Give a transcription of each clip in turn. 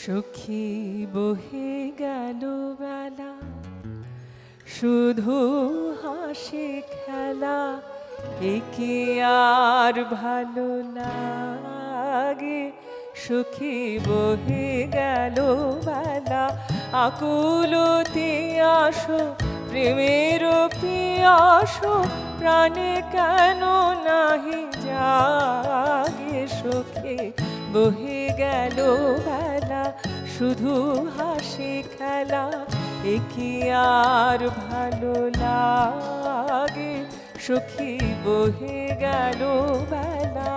সখী বহে গেল বেলা, শুধু হাসি খেলা, একে আর ভালো লাগে। সখী বহে গেল বেলা, আকুলতে আসো, প্রেমের পিয়াসো, প্রাণে কেন নাহি জাগে। সখী বহে গেল বেলা, শুধু হাসি খেলা, একি আর ভালো লাগে। সখী বহে গেল বেলা।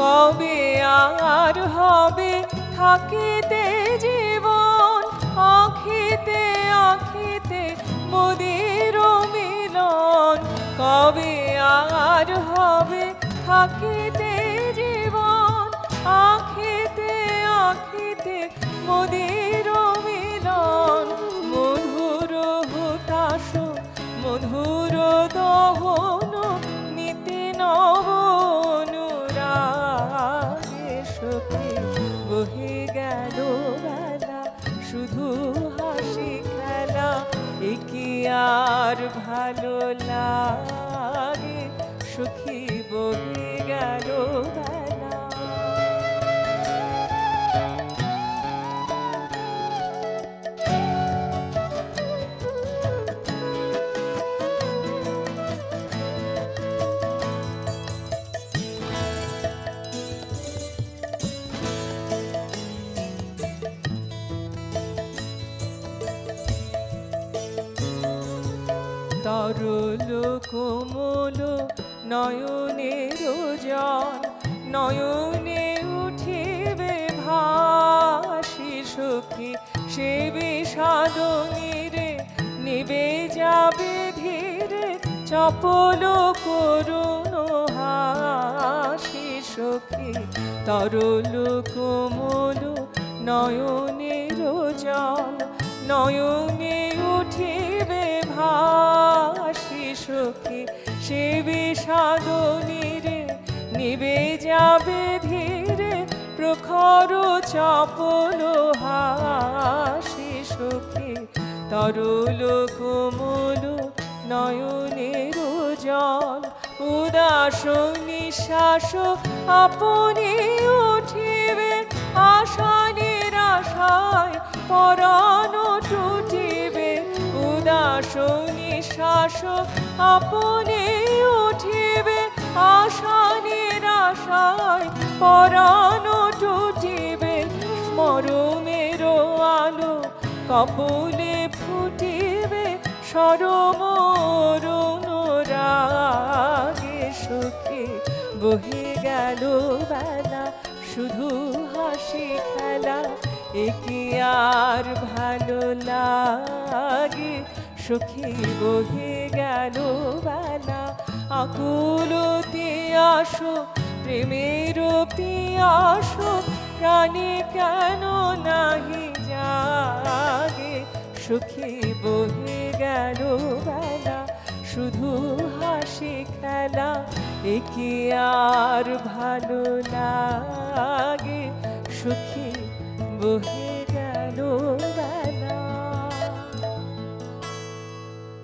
কবে আর হবে থাকিতে জীবন, আখিতে আখিতে মোদের মিলন। কবে আর হবে থাকিতে জীবন, আখিতে আখিতে মোদের মিলন। মধুর হুতাশ মধুর দহন, নিতে নব অনুরাগে। সখী বহে গেল বেলা, শুধু হাসি খেলা, একি আর ভালো লাগে। সখী বহে গেল বেলা। তরল কোমল নয়নের জন, নয়নে উঠিবে ভাসি। সখী সে বিষাদনীরে নিবে যাবে ধীরে, চপল করুণ হাসি। সখী তরল কোমল নয়নের জন, নয়নে উঠিবে ভাসি। সখী সে বিষাদনীরে নিবে যাবে ধীরে, প্রখর চপল হাসি। সখী তরল কোমল নয়নের জল, উদাস নিঃশ্বাস আপনি উঠিবে, আশা নিরাশায় পরাণ টুটিবে। উদাস নিঃশ্বাস আপনি উঠিবে, আশা নিরাশায় পরাণ টুটিবে। মরমের আলো কপলে ফুটিবে, সরমরণ রাগে। সখী বহে গেল বেলা, শুধু হাসি খেলা, একি আর ভালো লাগে। সখী বহে গেল বেলা, আকুলতে আসো, প্রেমের পিয়াসো, প্রাণে কেন নাহি জাগে। সখী বহে গেল বেলা, শুধু হাসি খেলা, একি আর ভালো লাগে। সখী বহে